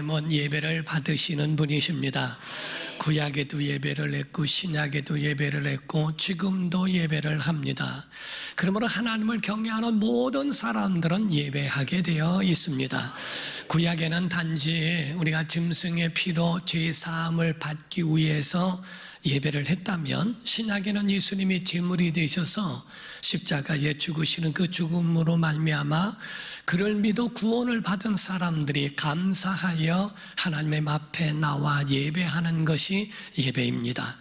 하나님은 예배를 받으시는 분이십니다. 구약에도 예배를 했고 신약에도 예배를 했고 지금도 예배를 합니다. 그러므로 하나님을 경외하는 모든 사람들은 예배하게 되어 있습니다. 구약에는 단지 우리가 짐승의 피로 죄 사함을 받기 위해서 예배를 했다면, 신약에는 예수님이 제물이 되셔서 십자가에 죽으시는 그 죽음으로 말미암아 그를 믿어 구원을 받은 사람들이 감사하여 하나님의 앞에 나와 예배하는 것이 예배입니다.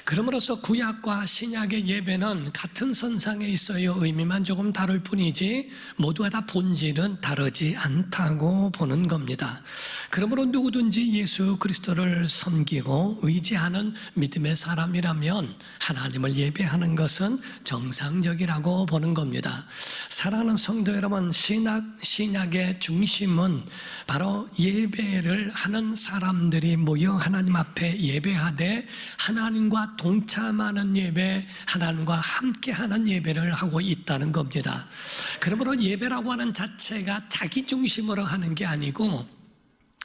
그러므로서 구약과 신약의 예배는 같은 선상에 있어요. 의미만 조금 다를 뿐이지 모두가 다 본질은 다르지 않다고 보는 겁니다. 그러므로 누구든지 예수 그리스도를 섬기고 의지하는 믿음의 사람이라면 하나님을 예배하는 것은 정상적이라고 보는 겁니다. 사랑하는 성도 여러분, 신약의 중심은 바로 예배를 하는 사람들이 모여 하나님 앞에 예배하되 하나님과 동참하는 예배, 하나님과 함께하는 예배를 하고 있다는 겁니다. 그러므로 예배라고 하는 자체가 자기 중심으로 하는 게 아니고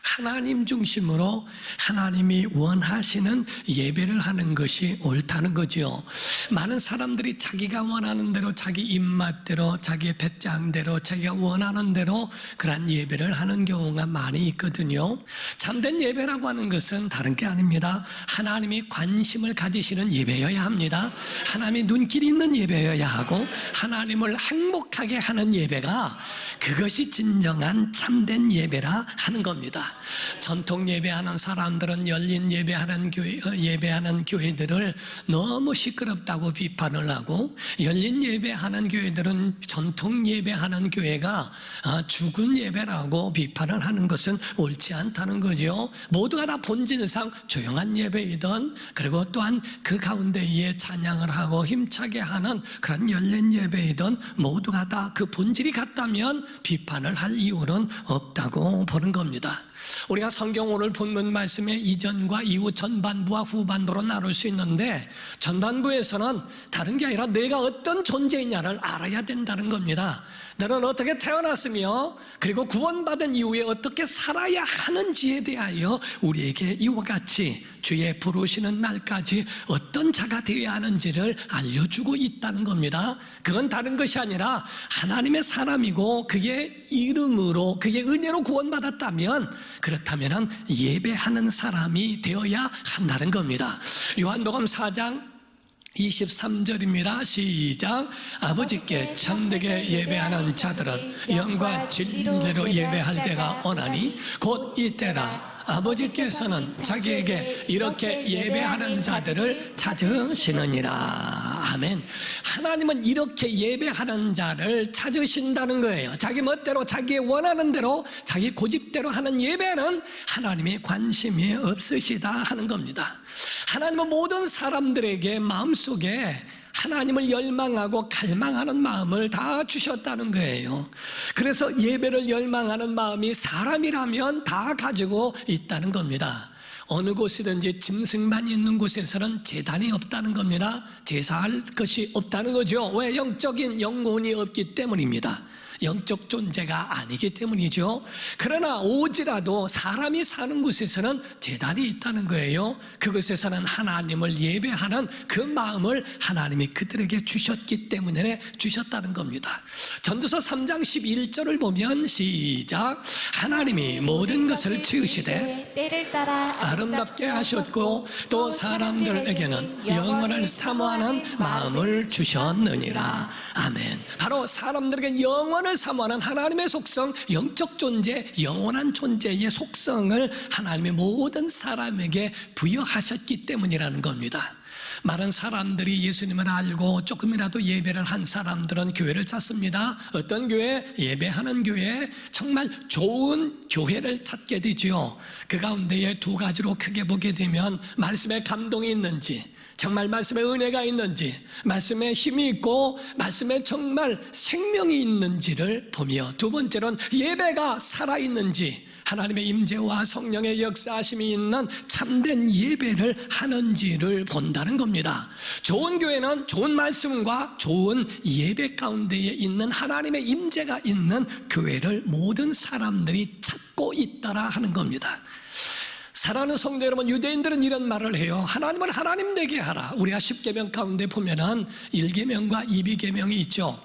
하나님 중심으로 하나님이 원하시는 예배를 하는 것이 옳다는 거죠. 많은 사람들이 자기가 원하는 대로, 자기 입맛대로, 자기의 배짱대로, 자기가 원하는 대로 그런 예배를 하는 경우가 많이 있거든요. 참된 예배라고 하는 것은 다른 게 아닙니다. 하나님이 관심을 가지시는 예배여야 합니다. 하나님이 눈길이 있는 예배여야 하고 하나님을 행복하게 하는 예배가, 그것이 진정한 참된 예배라 하는 겁니다. 전통 예배하는 사람들은 열린 예배하는 교회들을 너무 시끄럽다고 비판을 하고, 열린 예배하는 교회들은 전통 예배하는 교회가 죽은 예배라고 비판을 하는 것은 옳지 않다는 거죠. 모두가 다 본질상 조용한 예배이든, 그리고 또한 그 가운데에 찬양을 하고 힘차게 하는 그런 열린 예배이든 모두가 다 그 본질이 같다면 비판을 할 이유는 없다고 보는 겁니다. 우리가 성경 오늘 본문 말씀의 이전과 이후, 전반부와 후반부로 나눌 수 있는데, 전반부에서는 다른 게 아니라 내가 어떤 존재이냐를 알아야 된다는 겁니다. 너는 어떻게 태어났으며 그리고 구원받은 이후에 어떻게 살아야 하는지에 대하여 우리에게 이와 같이 주의 부르시는 날까지 어떤 자가 되어야 하는지를 알려주고 있다는 겁니다. 그건 다른 것이 아니라 하나님의 사람이고 그의 이름으로, 그의 은혜로 구원받았다면, 그렇다면 예배하는 사람이 되어야 한다는 겁니다. 요한복음 4장 23절입니다. 시작. 아버지께 참되게 예배하는 자들은 영과 진리로 예배할 때가 오나니 곧 이때라. 아버지께서는 자기에게 이렇게 예배하는 자들을 찾으시느니라. 아멘. 하나님은 이렇게 예배하는 자를 찾으신다는 거예요. 자기 멋대로, 자기 원하는 대로, 자기 고집대로 하는 예배는 하나님의 관심이 없으시다 하는 겁니다. 하나님은 모든 사람들에게 마음속에 하나님을 열망하고 갈망하는 마음을 다 주셨다는 거예요. 그래서 예배를 열망하는 마음이 사람이라면 다 가지고 있다는 겁니다. 어느 곳이든지 짐승만 있는 곳에서는 제단이 없다는 겁니다. 제사할 것이 없다는 거죠. 왜? 영적인 영혼이 없기 때문입니다. 영적 존재가 아니기 때문이죠. 그러나 오지라도 사람이 사는 곳에서는 제단이 있다는 거예요. 그곳에서는 하나님을 예배하는 그 마음을 하나님이 그들에게 주셨기 때문에 주셨다는 겁니다. 전도서 3장 11절을 보면 시작. 하나님이 모든 것을 지으시되 때를 따라 아름답게 하셨고 또 사람들에게는 영원을 사모하는 마음을 주셨느니라. 아멘. 바로 사람들에게 영원을 사모하는 하나님의 속성, 영적 존재, 영원한 존재의 속성을 하나님의 모든 사람에게 부여하셨기 때문이라는 겁니다. 많은 사람들이 예수님을 알고 조금이라도 예배를 한 사람들은 교회를 찾습니다. 어떤 교회? 예배하는 교회, 정말 좋은 교회를 찾게 되죠. 그 가운데에 두 가지로 크게 보게 되면 말씀에 감동이 있는지, 정말 말씀에 은혜가 있는지, 말씀에 힘이 있고 말씀에 정말 생명이 있는지를 보며, 두 번째로는 예배가 살아있는지, 하나님의 임재와 성령의 역사하심이 있는 참된 예배를 하는지를 본다는 겁니다. 좋은 교회는 좋은 말씀과 좋은 예배 가운데에 있는 하나님의 임재가 있는 교회를 모든 사람들이 찾고 있다라 하는 겁니다. 사랑하는 성도 여러분, 유대인들은 이런 말을 해요. 하나님을 하나님 되게 하라. 우리가 10계명 가운데 보면은 1계명과 2계명이 있죠.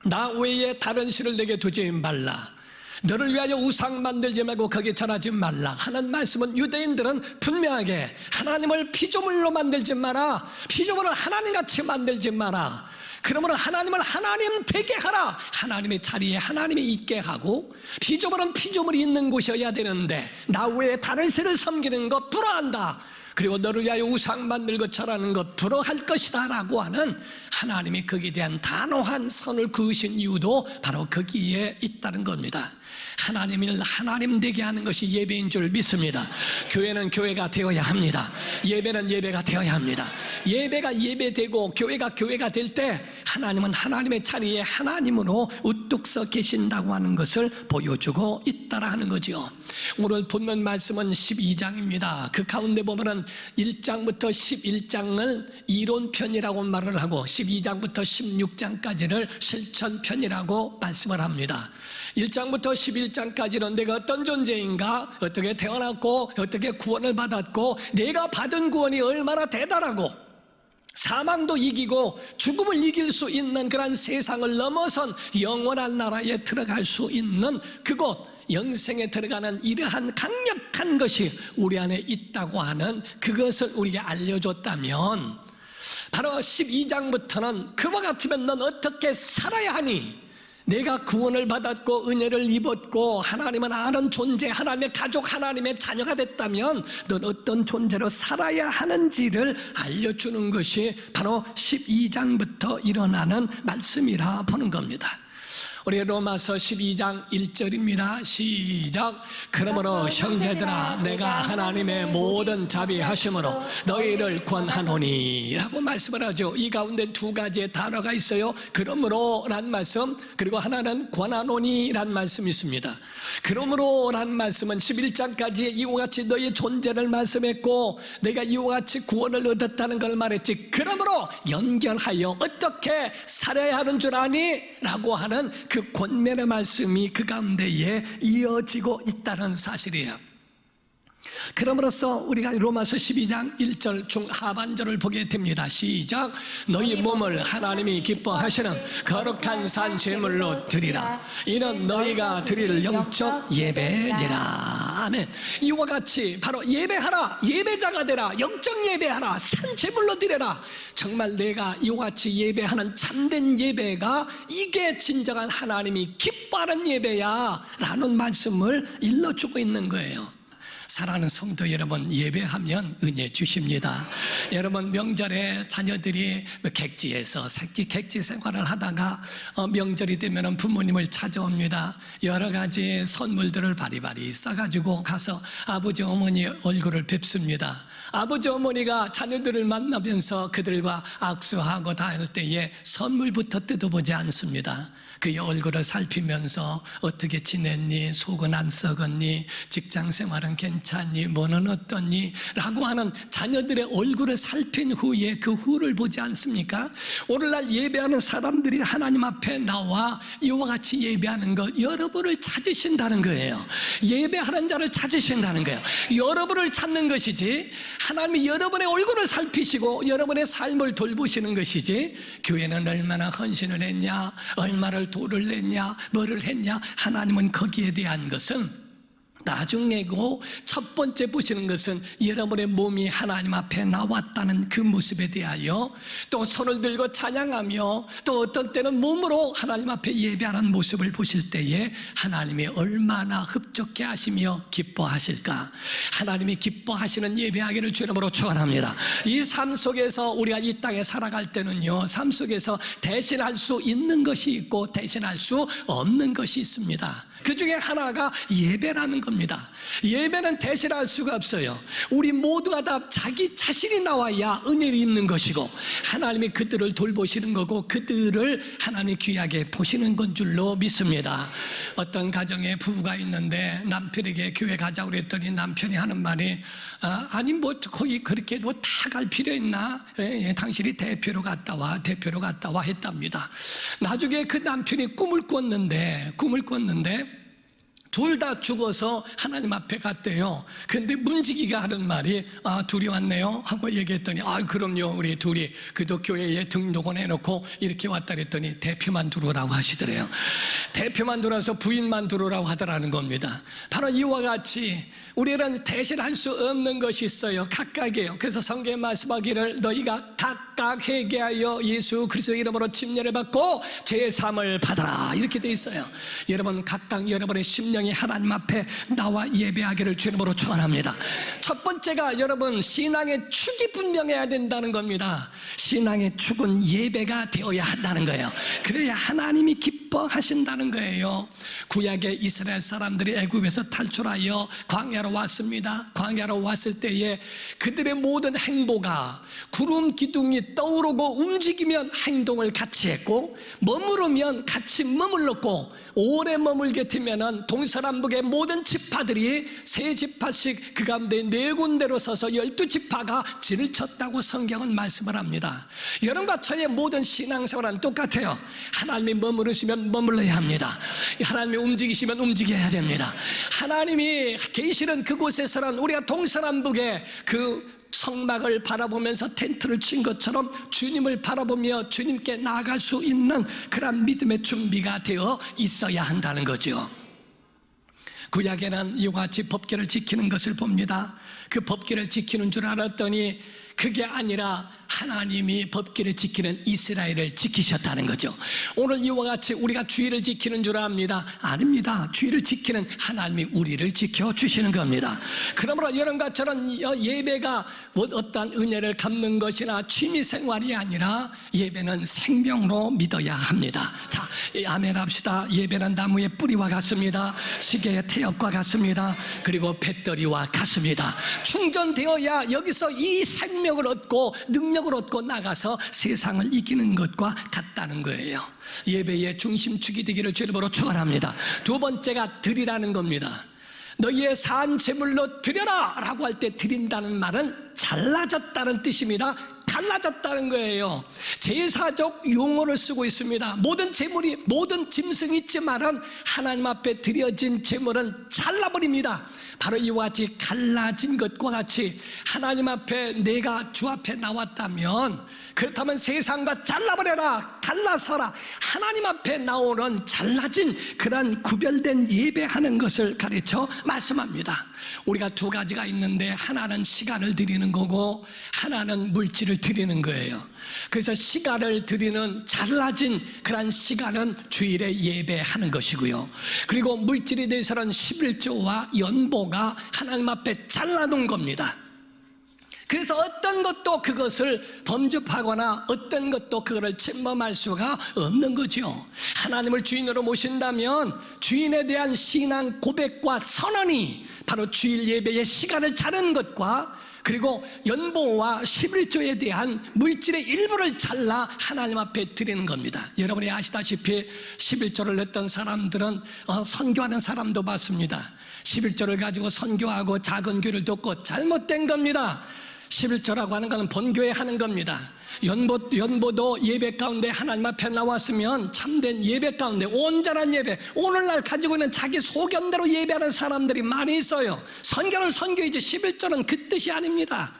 나 외에 다른 신을 내게 두지 말라. 너를 위하여 우상 만들지 말고 거기에 절하지 말라 하는 말씀은, 유대인들은 분명하게 하나님을 피조물로 만들지 마라, 피조물을 하나님같이 만들지 마라, 그러므로 하나님을 하나님 되게 하라, 하나님의 자리에 하나님이 있게 하고, 피조물은 피조물이 있는 곳이어야 되는데 나 외에 다른 신을 섬기는 것 불허한다, 그리고 너를 위하여 우상 만들고 절하는 것 불허할 것이다 라고 하는 하나님이 거기에 대한 단호한 선을 그으신 이유도 바로 거기에 있다는 겁니다. 하나님을 하나님 되게 하는 것이 예배인 줄 믿습니다. 교회는 교회가 되어야 합니다. 예배는 예배가 되어야 합니다. 예배가 예배되고 교회가 교회가 될 때 하나님은 하나님의 자리에 하나님으로 우뚝 서 계신다고 하는 것을 보여주고 있다라 하는 거죠. 오늘 본문 말씀은 12장입니다. 그 가운데 보면은 1장부터 11장을 이론편이라고 말을 하고 12장부터 16장까지를 실천편이라고 말씀을 합니다. 1장부터 11장까지는 내가 어떤 존재인가, 어떻게 태어났고 어떻게 구원을 받았고 내가 받은 구원이 얼마나 대단하고 사망도 이기고 죽음을 이길 수 있는 그런 세상을 넘어선 영원한 나라에 들어갈 수 있는 그곳, 영생에 들어가는 이러한 강력한 것이 우리 안에 있다고 하는 그것을 우리에게 알려줬다면, 바로 12장부터는 그와 같으면 넌 어떻게 살아야 하니, 내가 구원을 받았고 은혜를 입었고 하나님은 아는 존재, 하나님의 가족, 하나님의 자녀가 됐다면 넌 어떤 존재로 살아야 하는지를 알려주는 것이 바로 12장부터 일어나는 말씀이라 보는 겁니다. 우리 로마서 12장 1절입니다. 시작. 그러므로 형제들아, 내가 하나님의 모든 자비하심으로 너희를 권하노니 라고 말씀을 하죠. 이 가운데 두 가지의 단어가 있어요. 그러므로 란 말씀, 그리고 하나는 권하노니 란 말씀이 있습니다. 그러므로 란 말씀은 11장까지 이와 같이 너희 존재를 말씀했고 내가 이와 같이 구원을 얻었다는 걸 말했지, 그러므로 연결하여 어떻게 살아야 하는 줄 아니? 라고 하는 그 권면의 말씀이 그 가운데에 이어지고 있다는 사실이에요. 그럼으로써 우리가 로마서 12장 1절 중하반절을 보게 됩니다. 시작. 너희 몸을 하나님이 기뻐하시는 거룩한 산 제물로 드리라. 이는 너희가 드릴 영적 예배니라. 아멘. 이와 같이 바로 예배하라, 예배자가 되라, 영적 예배하라, 산 제물로 드려라. 정말 내가 이와 같이 예배하는 참된 예배가 이게 진정한 하나님이 기뻐하는 예배야 라는 말씀을 일러주고 있는 거예요. 사랑하는 성도 여러분, 예배하면 은혜 주십니다. 여러분, 명절에 자녀들이 객지에서 객지 생활을 하다가 명절이 되면 부모님을 찾아옵니다. 여러 가지 선물들을 바리바리 싸가지고 가서 아버지 어머니 얼굴을 뵙습니다. 아버지 어머니가 자녀들을 만나면서 그들과 악수하고 다 할 때에 선물부터 뜯어보지 않습니다. 그의 얼굴을 살피면서 어떻게 지냈니? 속은 안 썩었니? 직장생활은 괜찮니? 뭐는 어떻니? 라고 하는 자녀들의 얼굴을 살핀 후에 그 후를 보지 않습니까? 오늘날 예배하는 사람들이 하나님 앞에 나와 이와 같이 예배하는 것, 여러분을 찾으신다는 거예요. 예배하는 자를 찾으신다는 거예요. 여러분을 찾는 것이지, 하나님이 여러분의 얼굴을 살피시고 여러분의 삶을 돌보시는 것이지, 교회는 얼마나 헌신을 했냐, 얼마를 돈을 냈냐, 뭐를 했냐, 하나님은 거기에 대한 것은 나중에고 첫 번째 보시는 것은 여러분의 몸이 하나님 앞에 나왔다는 그 모습에 대하여, 또 손을 들고 찬양하며 또 어떤 때는 몸으로 하나님 앞에 예배하는 모습을 보실 때에 하나님이 얼마나 흡족해 하시며 기뻐하실까. 하나님이 기뻐하시는 예배하기를 주님으로 축원합니다. 이 삶 속에서 우리가 이 땅에 살아갈 때는요, 삶 속에서 대신할 수 있는 것이 있고 대신할 수 없는 것이 있습니다. 그 중에 하나가 예배라는 겁니다. 예배는 대신할 수가 없어요. 우리 모두가 다 자기 자신이 나와야 은혜를 입는 것이고 하나님이 그들을 돌보시는 거고 그들을 하나님이 귀하게 보시는 건 줄로 믿습니다. 어떤 가정에 부부가 있는데 남편에게 교회 가자고 그랬더니 남편이 하는 말이 아니 뭐 거기 그렇게 뭐 다 갈 필요 있나? 당신이 대표로 갔다 와 했답니다. 나중에 그 남편이 꿈을 꿨는데 둘 다 죽어서 하나님 앞에 갔대요. 근데 문지기가 하는 말이 둘이 왔네요 하고 얘기했더니 그럼요 우리 둘이 그도 교회에 등록원 해놓고 이렇게 왔다 그랬더니 대표만 들어오라고 하시더래요. 대표만 들어와서 부인만 들어오라고 하더라는 겁니다. 바로 이와 같이 우리는 대신할 수 없는 것이 있어요. 각각이에요. 그래서 성경에 말씀하기를 너희가 각각 회개하여 예수 그리스도 이름으로 침례를 받고 죄의 사함을 받아라 이렇게 돼 있어요. 여러분 각각 여러분의 심령이 하나님 앞에 나와 예배하기를 주님으로 축원합니다. 첫 번째가 여러분 신앙의 축이 분명해야 된다는 겁니다. 신앙의 축은 예배가 되어야 한다는 거예요. 그래야 하나님이 기뻐하신다는 거예요. 구약의 이스라엘 사람들이 애굽에서 탈출하여 광야로 왔습니다. 광야로 왔을 때에 그들의 모든 행보가 구름 기둥이 떠오르고 움직이면 행동을 같이 했고 머무르면 같이 머물렀고 오래 머물게 되면은 동서남북의 모든 지파들이 세 지파씩 그 가운데 네 군데로 서서 12지파가 진을 쳤다고 성경은 말씀을 합니다. 여러분과 저의 모든 신앙생활은 똑같아요. 하나님이 머무르시면 머물러야 합니다. 하나님이 움직이시면 움직여야 됩니다. 하나님이 계시는 그곳에서는 우리가 동서남북의 그 성막을 바라보면서 텐트를 친 것처럼 주님을 바라보며 주님께 나아갈 수 있는 그런 믿음의 준비가 되어 있어야 한다는 거죠. 구약에는 이와 같이 법궤를 지키는 것을 봅니다. 그 법궤를 지키는 줄 알았더니 그게 아니라 하나님이 법궤를 지키는 이스라엘을 지키셨다는 거죠. 오늘 이와 같이 우리가 주의를 지키는 줄 압니다. 아닙니다. 주의를 지키는 하나님이 우리를 지켜주시는 겁니다. 그러므로 여러분과 저는 예배가 어떤 은혜를 갚는 것이나 취미생활이 아니라 예배는 생명으로 믿어야 합니다. 자, 아멘 합시다. 예배는 나무의 뿌리와 같습니다. 시계의 태엽과 같습니다. 그리고 배터리와 같습니다. 충전되어야 여기서 이 생명을 얻고 능력을 얻고 나가서 세상을 이기는 것과 같다는 거예요. 예배의 중심축이 되기를 주님으로 축원합니다. 두 번째가 드리라는 겁니다. 너희의 산 제물로 드려라 라고 할 때 드린다는 말은 잘라졌다는 뜻입니다. 달라졌다는 거예요. 제사적 용어를 쓰고 있습니다. 모든 제물이 모든 짐승이 있지만은 하나님 앞에 드려진 제물은 잘라버립니다. 바로 이와 같이 갈라진 것과 같이 하나님 앞에 내가 주 앞에 나왔다면 그렇다면 세상과 잘라버려라, 갈라서라. 하나님 앞에 나오는 잘라진 그런 구별된 예배하는 것을 가르쳐 말씀합니다. 우리가 두 가지가 있는데 하나는 시간을 드리는 거고 하나는 물질을 드리는 거예요. 그래서 시간을 드리는 잘라진 그런 시간은 주일에 예배하는 것이고요. 그리고 물질에 대해서는 11조와 연보가 하나님 앞에 잘라놓은 겁니다. 그래서 어떤 것도 그것을 범접하거나 어떤 것도 그거를 침범할 수가 없는 거죠. 하나님을 주인으로 모신다면 주인에 대한 신앙 고백과 선언이 바로 주일 예배의 시간을 자른 것과 그리고 연보와 11조에 대한 물질의 일부를 잘라 하나님 앞에 드리는 겁니다. 여러분이 아시다시피 11조를 냈던 사람들은 선교하는 사람도 봤습니다. 11조를 가지고 선교하고 작은 교를 돕고 잘못된 겁니다. 11조라고 하는 것은 본교회 하는 겁니다. 연보도 예배 가운데 하나님 앞에 나왔으면 참된 예배 가운데 온전한 예배, 오늘날 가지고 있는 자기 소견대로 예배하는 사람들이 많이 있어요. 선교는 선교이지 11조는 그 뜻이 아닙니다.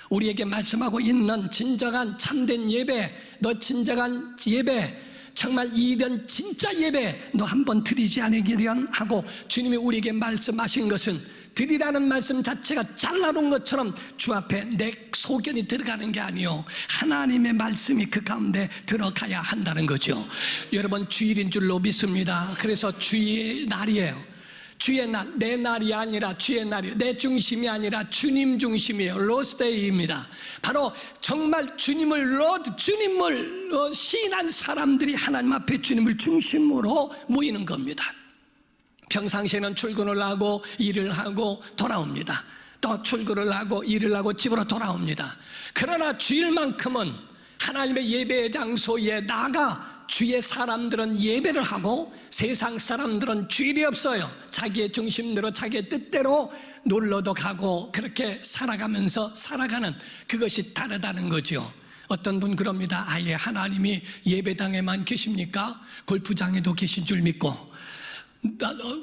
우리에게 말씀하고 있는 진정한 참된 예배, 너 진정한 예배, 정말 이런 진짜 예배 너 한번 드리지 않으리련 하고 주님이 우리에게 말씀하신 것은 드리라는 말씀 자체가 잘라놓은 것처럼 주 앞에 내 소견이 들어가는 게 아니요 하나님의 말씀이 그 가운데 들어가야 한다는 거죠. 여러분 주일인 줄로 믿습니다. 그래서 주의 날이에요. 주의 날, 내 날이 아니라 주의 날이에요. 내 중심이 아니라 주님 중심이에요. 로스데이입니다. 바로 정말 주님을 시인한 사람들이 하나님 앞에 주님을 중심으로 모이는 겁니다. 평상시에는 출근을 하고 일을 하고 돌아옵니다. 또 출근을 하고 일을 하고 집으로 돌아옵니다. 그러나 주일만큼은 하나님의 예배 장소에 나가 주의 사람들은 예배를 하고 세상 사람들은 주일이 없어요. 자기의 중심대로 자기의 뜻대로 놀러도 가고 그렇게 살아가면서 살아가는, 그것이 다르다는 거죠. 어떤 분 그럽니다. 아예 하나님이 예배당에만 계십니까? 골프장에도 계신 줄 믿고,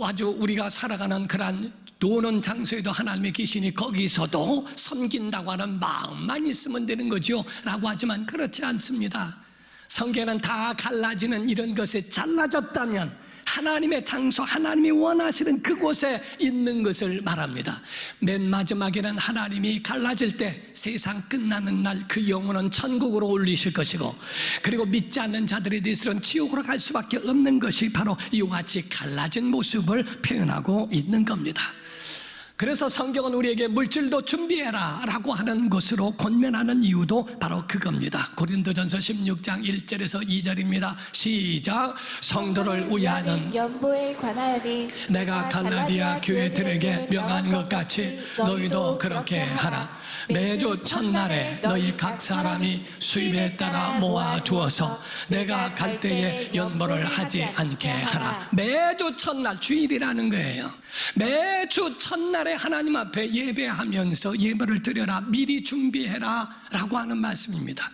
아주 우리가 살아가는 그런 노는 장소에도 하나님이 계시니 거기서도 섬긴다고 하는 마음만 있으면 되는 거죠 라고 하지만 그렇지 않습니다. 성경에는 다 갈라지는 이런 것에 잘라졌다면 하나님의 장소, 하나님이 원하시는 그곳에 있는 것을 말합니다. 맨 마지막에는 하나님이 갈라질 때 세상 끝나는 날 그 영혼은 천국으로 올리실 것이고, 그리고 믿지 않는 자들에 대해서는 지옥으로 갈 수밖에 없는 것이 바로 이와 같이 갈라진 모습을 표현하고 있는 겁니다. 그래서 성경은 우리에게 물질도 준비해라 라고 하는 것으로 권면하는 이유도 바로 그겁니다. 고린도전서 16장 1절에서 2절입니다. 시작. 성도를 위하는 연보에 관하여니 내가 갈라디아 교회들에게 명한 것 같이 너희도 그렇게 하라. 매주 첫날에 너희 각 사람이 수입에 따라 모아두어서 내가 갈 때에 연보를 하지 않게 하라. 매주 첫날, 주일이라는 거예요. 매주 첫날에 하나님 앞에 예배하면서 예배를 드려라, 미리 준비해라 라고 하는 말씀입니다.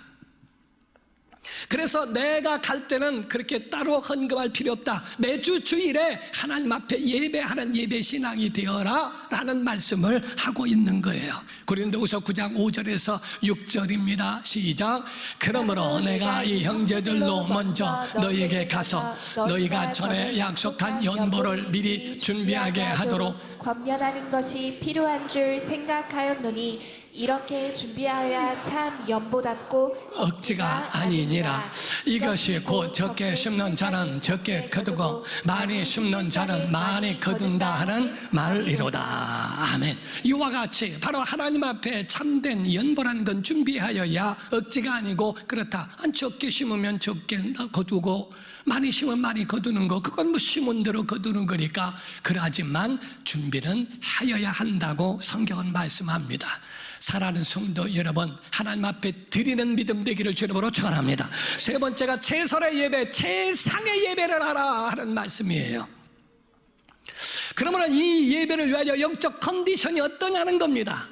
그래서 내가 갈 때는 그렇게 따로 헌금할 필요 없다. 매주 주일에 하나님 앞에 예배하는 예배신앙이 되어라 라는 말씀을 하고 있는 거예요. 고린도후서 9장 5절에서 6절입니다. 시작. 그러므로 내가 이 형제들로 먼저 너희에게 가서 너희가 전에 약속한 연보를 미리 준비하게 하도록 권면하는 것이 필요한 줄 생각하였노니 이렇게 준비하여야 참 연보답고 억지가 아니니라. 이것이 곧 적게 심는 자는 적게 거두고 많이 심는 자는 많이 거둔다 하는 말이로다. 아멘. 이와 같이 바로 하나님 앞에 참된 연보라는 건 준비하여야 억지가 아니고 그렇다. 적게 심으면 적게 거두고 많이 심으면 많이 거두는 거, 그건 뭐 심은 대로 거두는 거니까 그러하지만 준비는 하여야 한다고 성경은 말씀합니다. 사랑하는 성도 여러분, 하나님 앞에 드리는 믿음 되기를 주님으로 축원합니다. 세 번째가 최선의 예배, 최상의 예배를 하라 하는 말씀이에요. 그러면 이 예배를 위하여 영적 컨디션이 어떠냐는 겁니다.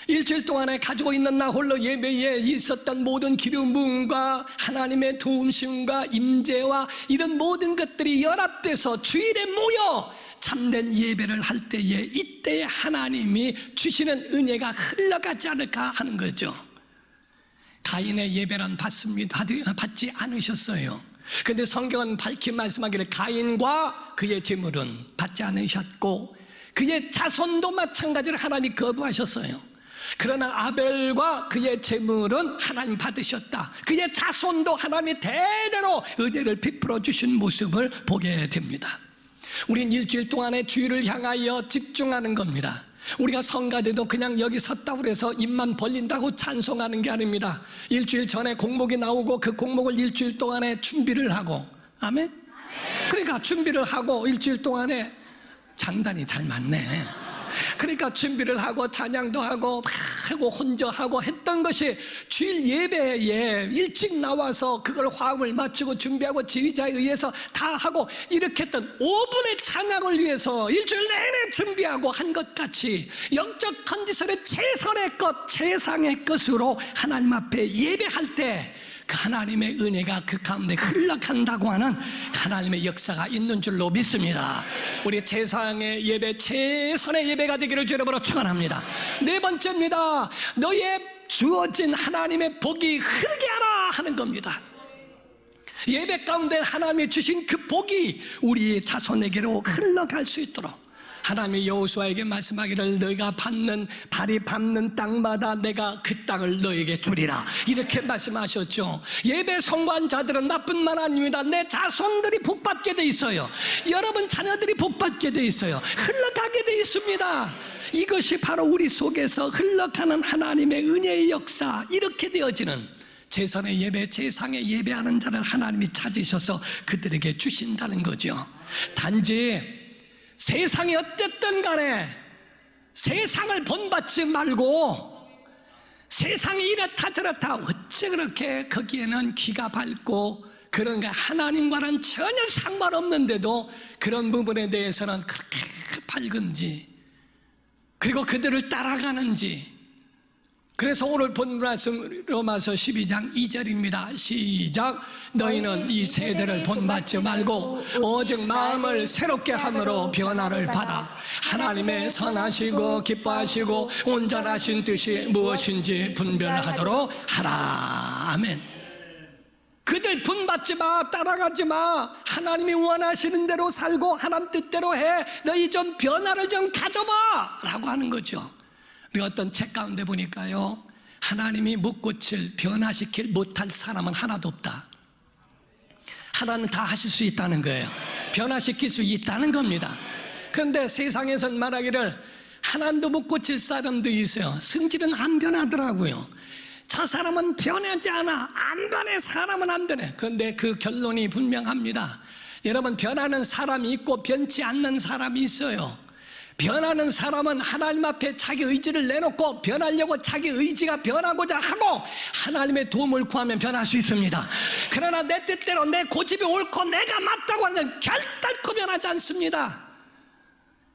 일주일 동안에 가지고 있는 나 홀로 예배에 있었던 모든 기름 부음과 하나님의 도움심과 임재와 이런 모든 것들이 연합돼서 주일에 모여 참된 예배를 할 때에 이때에 하나님이 주시는 은혜가 흘러가지 않을까 하는 거죠. 가인의 예배는 받지 않으셨어요. 그런데 성경은 밝히 말씀하기를 가인과 그의 재물은 받지 않으셨고 그의 자손도 마찬가지로 하나님이 거부하셨어요. 그러나 아벨과 그의 재물은 하나님 받으셨다. 그의 자손도 하나님이 대대로 은혜를 베풀어 주신 모습을 보게 됩니다. 우린 일주일 동안의 주일을 향하여 집중하는 겁니다. 우리가 성가대도 그냥 여기 섰다고 해서 입만 벌린다고 찬송하는 게 아닙니다. 일주일 전에 공목이 나오고 그 공목을 일주일 동안에 준비를 하고, 아멘? 그러니까 준비를 하고 일주일 동안에 장단이 잘 맞네. 그러니까 준비를 하고 찬양도 하고 혼자 하고 했던 것이 주일 예배에 일찍 나와서 그걸 화음을 맞추고 준비하고 지휘자에 의해서 다 하고 이렇게 했던 5분의 찬양을 위해서 일주일 내내 준비하고 한 것 같이 영적 컨디션의 최선의 것, 최상의 것으로 하나님 앞에 예배할 때 그 하나님의 은혜가 그 가운데 흘러간다고 하는 하나님의 역사가 있는 줄로 믿습니다. 우리 최상의 예배, 최선의 예배가 되기를 주님으로 축원합니다. 네 번째입니다. 너의 주어진 하나님의 복이 흐르게 하라 하는 겁니다. 예배 가운데 하나님이 주신 그 복이 우리의 자손에게로 흘러갈 수 있도록 하나님이 여호수아에게 말씀하기를 너희가 발이 밟는 땅마다 내가 그 땅을 너에게 주리라 이렇게 말씀하셨죠. 예배 성공한 자들은 나뿐만 아닙니다. 내 자손들이 복받게 돼 있어요. 여러분 자녀들이 복받게 돼 있어요. 흘러가게 돼 있습니다. 이것이 바로 우리 속에서 흘러가는 하나님의 은혜의 역사, 이렇게 되어지는 최선의 예배, 최상의 예배하는 자를 하나님이 찾으셔서 그들에게 주신다는 거죠. 단지 세상이 어땠든 간에 세상을 본받지 말고 세상이 이렇다 저렇다 어째 그렇게 거기에는 귀가 밝고 그런 게 하나님과는 전혀 상관없는데도 그런 부분에 대해서는 그렇게 밝은지, 그리고 그들을 따라가는지. 그래서 오늘 본 말씀 로마서 12장 2절입니다. 시작. 너희는 이 세대를 본받지 말고 오직 마음을 새롭게 함으로 변화를 받아 하나님의 선하시고 기뻐하시고 온전하신 뜻이 무엇인지 분별하도록 하라. 아멘. 그들 분받지 마, 따라가지 마. 하나님이 원하시는 대로 살고 하나님 뜻대로 해. 너희 좀 변화를 좀 가져봐 라고 하는 거죠. 우리가 어떤 책 가운데 보니까요, 하나님이 못 고칠, 변화시킬 못할 사람은 하나도 없다. 하나는 다 하실 수 있다는 거예요. 변화시킬 수 있다는 겁니다. 그런데 세상에선 말하기를 하나님도 못 고칠 사람도 있어요. 성질은 안 변하더라고요. 저 사람은 변하지 않아. 안 변해. 사람은 안 변해. 그런데 그 결론이 분명합니다. 여러분, 변하는 사람이 있고 변치 않는 사람이 있어요. 변하는 사람은 하나님 앞에 자기 의지를 내놓고 변하려고 자기 의지가 변하고자 하고 하나님의 도움을 구하면 변할 수 있습니다. 그러나 내 뜻대로 내 고집이 옳고 내가 맞다고 하는 결단코 변하지 않습니다.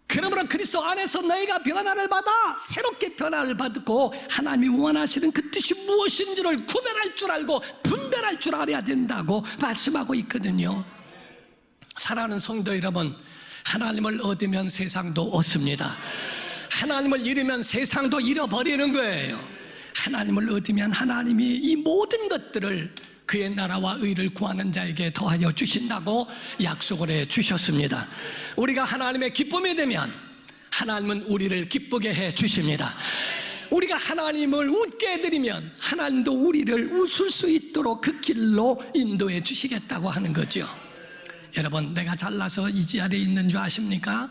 그러므로 그리스도 안에서 너희가 변화를 받아 새롭게 변화를 받고 하나님이 원하시는 그 뜻이 무엇인지를 구별할 줄 알고 분별할 줄 알아야 된다고 말씀하고 있거든요. 사랑하는 성도 여러분, 하나님을 얻으면 세상도 얻습니다. 하나님을 잃으면 세상도 잃어버리는 거예요. 하나님을 얻으면 하나님이 이 모든 것들을 그의 나라와 의를 구하는 자에게 더하여 주신다고 약속을 해 주셨습니다. 우리가 하나님의 기쁨이 되면 하나님은 우리를 기쁘게 해 주십니다. 우리가 하나님을 웃게 해드리면 하나님도 우리를 웃을 수 있도록 그 길로 인도해 주시겠다고 하는 거죠. 여러분, 내가 잘나서 이 자리에 있는 줄 아십니까?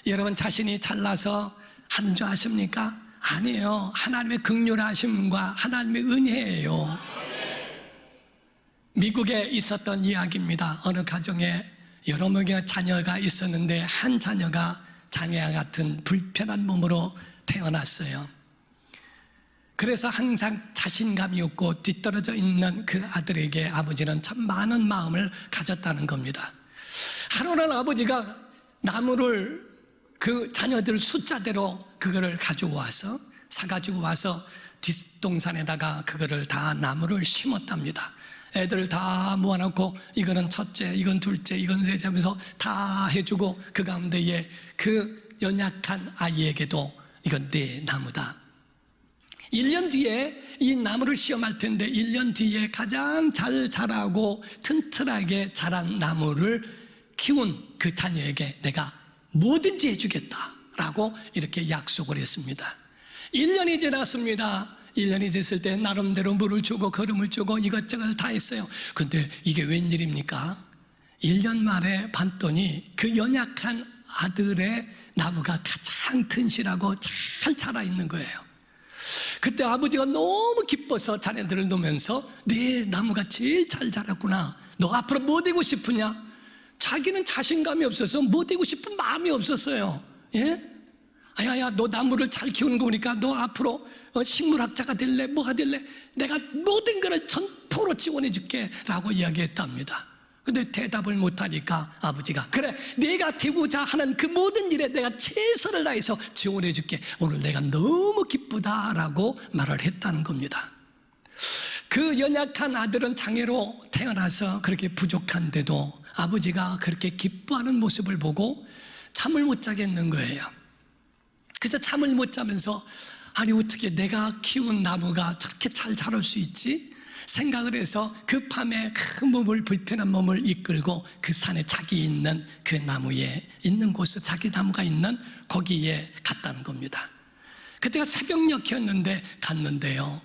여러분 자신이 잘나서 하는 줄 아십니까? 아니에요. 하나님의 긍휼하심과 하나님의 은혜예요. 미국에 있었던 이야기입니다. 어느 가정에 여러 명의 자녀가 있었는데 한 자녀가 장애와 같은 불편한 몸으로 태어났어요. 그래서 항상 자신감이 없고 뒤떨어져 있는 그 아들에게 아버지는 참 많은 마음을 가졌다는 겁니다. 하루는 아버지가 나무를 그 자녀들 숫자대로 그거를 가지고 와서 사가지고 와서 뒷동산에다가 그거를 다 나무를 심었답니다. 애들 다 모아놓고 이거는 첫째, 이건 둘째, 이건 셋째 하면서 다 해주고 그 가운데에 그 연약한 아이에게도 이건 네 나무다. 1년 뒤에 이 나무를 시험할 텐데 1년 뒤에 가장 잘 자라고 튼튼하게 자란 나무를 키운 그 자녀에게 내가 뭐든지 해주겠다라고 이렇게 약속을 했습니다. 1년이 지났습니다. 1년이 됐을 때 나름대로 물을 주고 거름을 주고 이것저것 다 했어요. 근데 이게 웬일입니까? 1년 만에 봤더니 그 연약한 아들의 나무가 가장 튼실하고 잘 자라 있는 거예요. 그때 아버지가 너무 기뻐서 자네들을 놓으면서 네 나무가 제일 잘 자랐구나. 너 앞으로 뭐 되고 싶으냐? 자기는 자신감이 없어서 뭐 되고 싶은 마음이 없었어요. 예? 아야야, 너 나무를 잘 키우는 거 보니까 너 앞으로 식물학자가 될래? 뭐가 될래? 내가 모든 것을 전폭으로 지원해 줄게 라고 이야기했답니다. 근데 대답을 못하니까 아버지가 그래, 내가 되고자 하는 그 모든 일에 내가 최선을 다해서 지원해 줄게. 오늘 내가 너무 기쁘다라고 말을 했다는 겁니다. 그 연약한 아들은 장애로 태어나서 그렇게 부족한데도 아버지가 그렇게 기뻐하는 모습을 보고 잠을 못 자겠는 거예요. 그래서 잠을 못 자면서 아니 어떻게 내가 키운 나무가 저렇게 잘 자랄 수 있지? 생각을 해서 그 밤에 그 몸을, 불편한 몸을 이끌고 그 산에 자기 있는 그 나무에 있는 곳에 자기 나무가 있는 거기에 갔다는 겁니다. 그때가 새벽녘이었는데 갔는데요,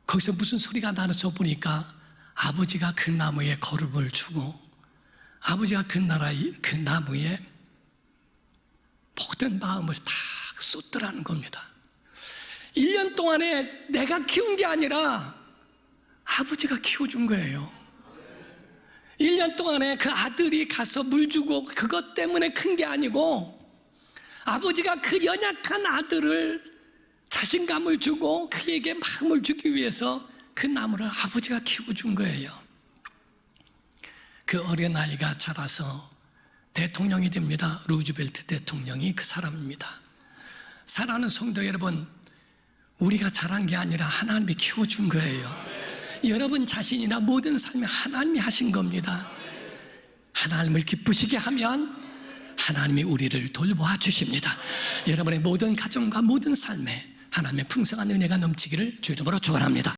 거기서 무슨 소리가 나서 보니까 아버지가 그 나무에 거름을 주고 아버지가 그 나무에 모든 마음을 다 쏟더라는 겁니다. 1년 동안에 내가 키운 게 아니라 아버지가 키워준 거예요. 1년 5년 동안에 그 아들이 가서 물 주고 그것 때문에 큰 게 아니고 아버지가 그 연약한 아들을 자신감을 주고 그에게 마음을 주기 위해서 그 나무를 아버지가 키워준 거예요. 그 어린아이가 자라서 대통령이 됩니다. 루즈벨트 대통령이 그 사람입니다. 사랑하는 성도 여러분, 우리가 자란 게 아니라 하나님이 키워준 거예요. 여러분 자신이나 모든 삶에 하나님이 하신 겁니다. 하나님을 기쁘시게 하면 하나님이 우리를 돌보아 주십니다. 여러분의 모든 가정과 모든 삶에 하나님의 풍성한 은혜가 넘치기를 주 이름으로 축원합니다.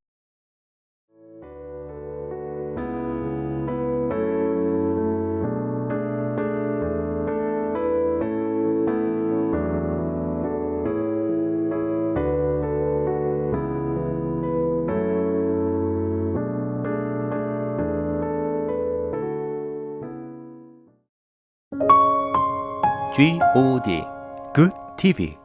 GOD Good TV